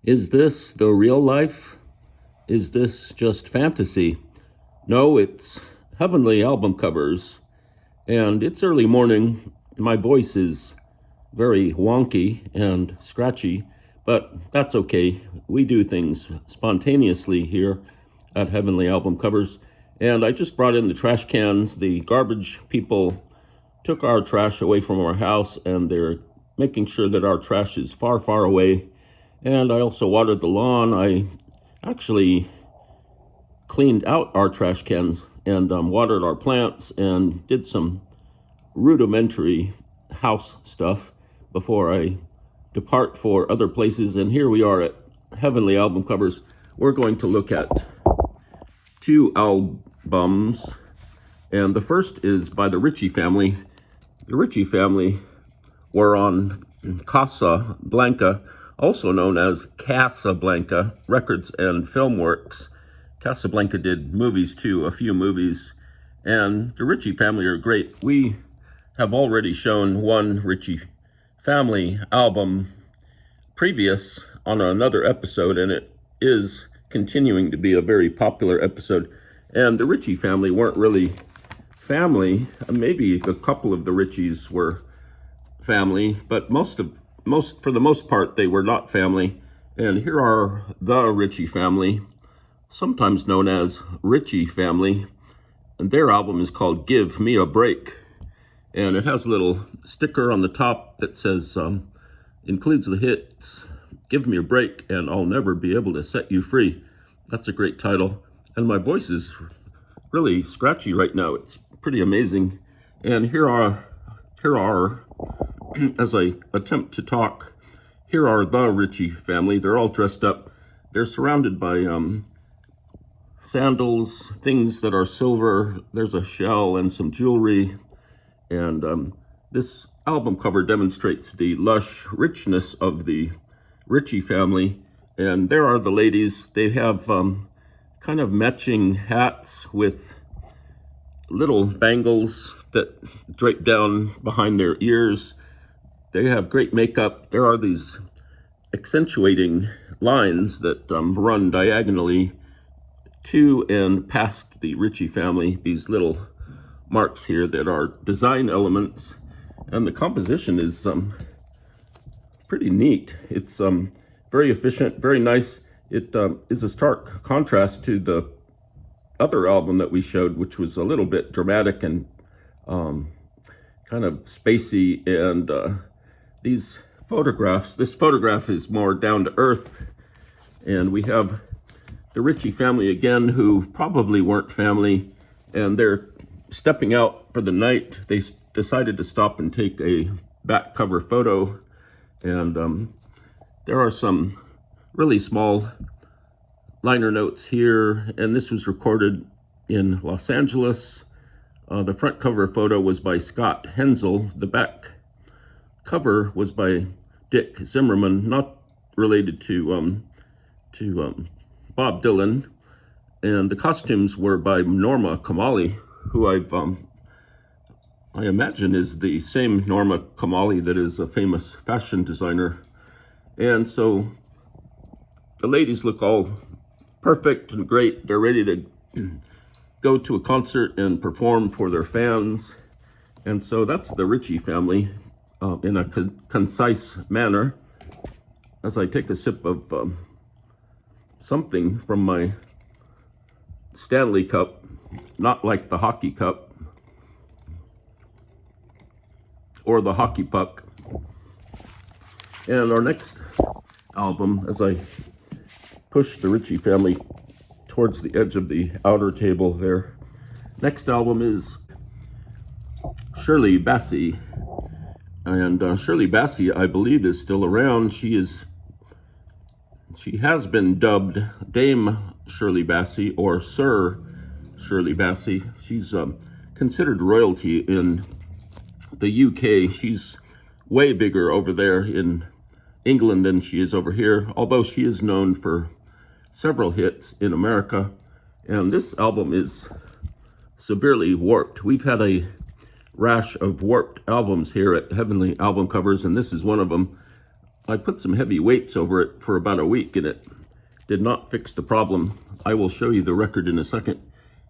Is this the real life? Is this just fantasy? No, it's heavenly album covers. And it's early morning. My voice is very wonky and scratchy, but that's okay. We do things spontaneously here at Heavenly Album Covers. And I just brought in the trash cans. The garbage people took our trash away from our house, and they're making sure that our trash is far, far away. And I also watered the lawn. I actually cleaned out our trash cans and watered our plants and did some rudimentary house stuff before I depart for other places. And here we are at Heavenly Album Covers. We're going to look at two albums, and the first is by the Ritchie family. The Ritchie family were on Casa Blanca, also known as Casablanca Records and Film Works. Casablanca did movies too, a few movies, and the Ritchie family are great. We have already shown one Ritchie family album previous on another episode, and it is continuing to be a very popular episode. And the Ritchie family weren't really family. Maybe a couple of the Ritchies were family, but for the most part, they were not family. And here are the Ritchie family, sometimes known as Ritchie family, and their album is called Give Me a Break. And it has a little sticker on the top that says, includes the hits, Give Me a Break, and I'll Never Be Able to Set You Free. That's a great title. And my voice is really scratchy right now. It's pretty amazing. And here are, as I attempt to talk, here are the Ritchie family. They're all dressed up. They're surrounded by sandals, things that are silver. There's a shell and some jewelry. And this album cover demonstrates the lush richness of the Ritchie family. And there are the ladies. They have kind of matching hats with little bangles that drape down behind their ears. They have great makeup. There are these accentuating lines that run diagonally to and past the Ritchie family, these little marks here that are design elements. And the composition is pretty neat. It's very efficient, very nice. It is a stark contrast to the other album that we showed, which was a little bit dramatic and kind of spacey. And this photograph is more down to earth. And we have the Ritchie family again, who probably weren't family, and they're stepping out for the night. They decided to stop and take a back cover photo. And there are some really small liner notes here, and this was recorded in Los Angeles. The front cover photo was by Scott Hensel. The back cover was by Dick Zimmerman, not related to Bob Dylan. And the costumes were by Norma Kamali, who I imagine is the same Norma Kamali that is a famous fashion designer. And so the ladies look all perfect and great. They're ready to go to a concert and perform for their fans. And so that's the Ritchie family in a concise manner. As I take a sip of something from my Stanley cup, not like the hockey cup or the hockey puck. And our next album, as I push the Ritchie family towards the edge of the outer table there, next album is Shirley Bassey. And Shirley Bassey, I believe, is still around. She has been dubbed Dame Shirley Bassey or Sir Shirley Bassey. She's considered royalty in the UK. She's way bigger over there in England than she is over here, although she is known for several hits in America. And this album is severely warped. We've had a rash of warped albums here at Heavenly Album Covers, and this is one of them. I put some heavy weights over it for about a week, and it did not fix the problem. I will show you the record in a second.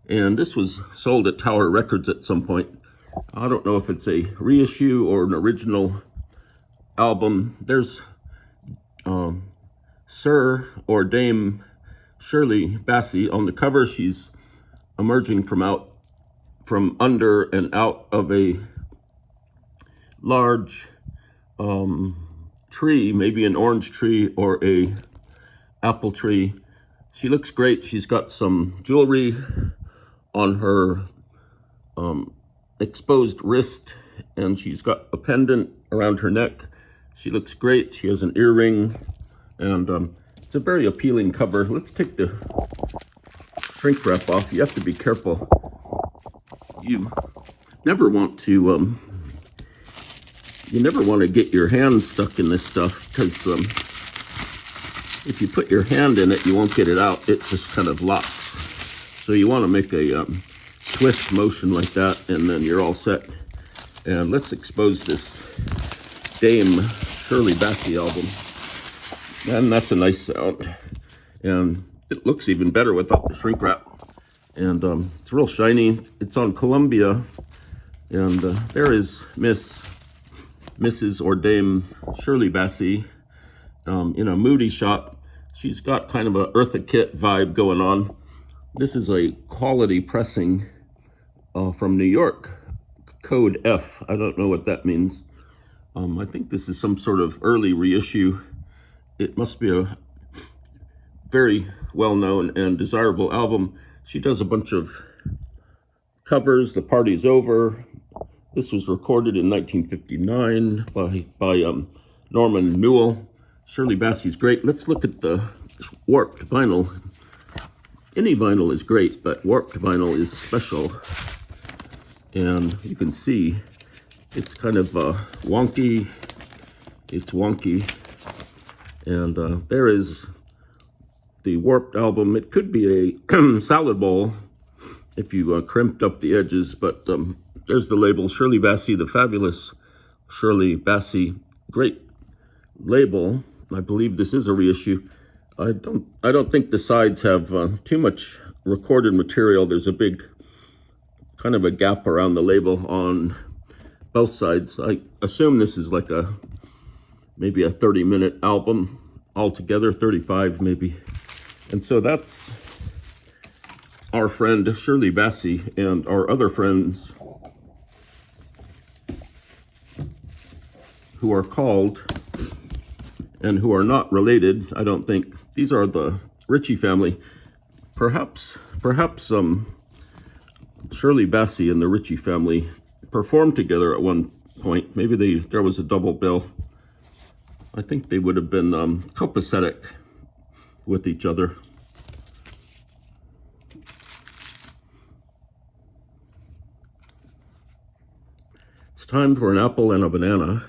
And this was sold at Tower Records at some point. I don't know if it's a reissue or an original album. There's Sir or Dame Shirley Bassey on the cover. She's emerging from under and out of a large tree, maybe an orange tree or a apple tree. She looks great. She's got some jewelry on her exposed wrist, and she's got a pendant around her neck. She looks great. She has an earring, and it's a very appealing cover. Let's take the shrink wrap off. You have to be careful. You never want to get your hand stuck in this stuff, because if you put your hand in it, you won't get it out. It just kind of locks. So you want to make a twist motion like that, and then you're all set. And let's expose this Dame Shirley Bassey album. And that's a nice sound. And it looks even better without the shrink wrap. And it's real shiny. It's on Columbia. And there is Mrs. or Dame Shirley Bassey in a moody shot. She's got kind of a Eartha Kitt vibe going on. This is a quality pressing from New York, code F. I don't know what that means. I think this is some sort of early reissue. It must be a very well-known and desirable album. She does a bunch of covers. The Party's Over. This was recorded in 1959 by Norman Newell. Shirley Bassey's great. Let's look at the warped vinyl. Any vinyl is great, but warped vinyl is special. And you can see it's kind of wonky. It's wonky. And there is the warped album. It could be a salad bowl if you crimped up the edges, but there's the label, Shirley Bassey, the fabulous Shirley Bassey. Great label. I believe this is a reissue. I don't think the sides have too much recorded material. There's a big kind of a gap around the label on both sides. I assume this is like maybe a 30-minute album altogether, 35 maybe. And so that's our friend Shirley Bassey, and our other friends who are called and who are not related, I don't think. These are the Ritchie family. Perhaps Shirley Bassey and the Ritchie family performed together at one point. Maybe there was a double bill. I think they would have been copacetic with each other. It's time for an apple and a banana.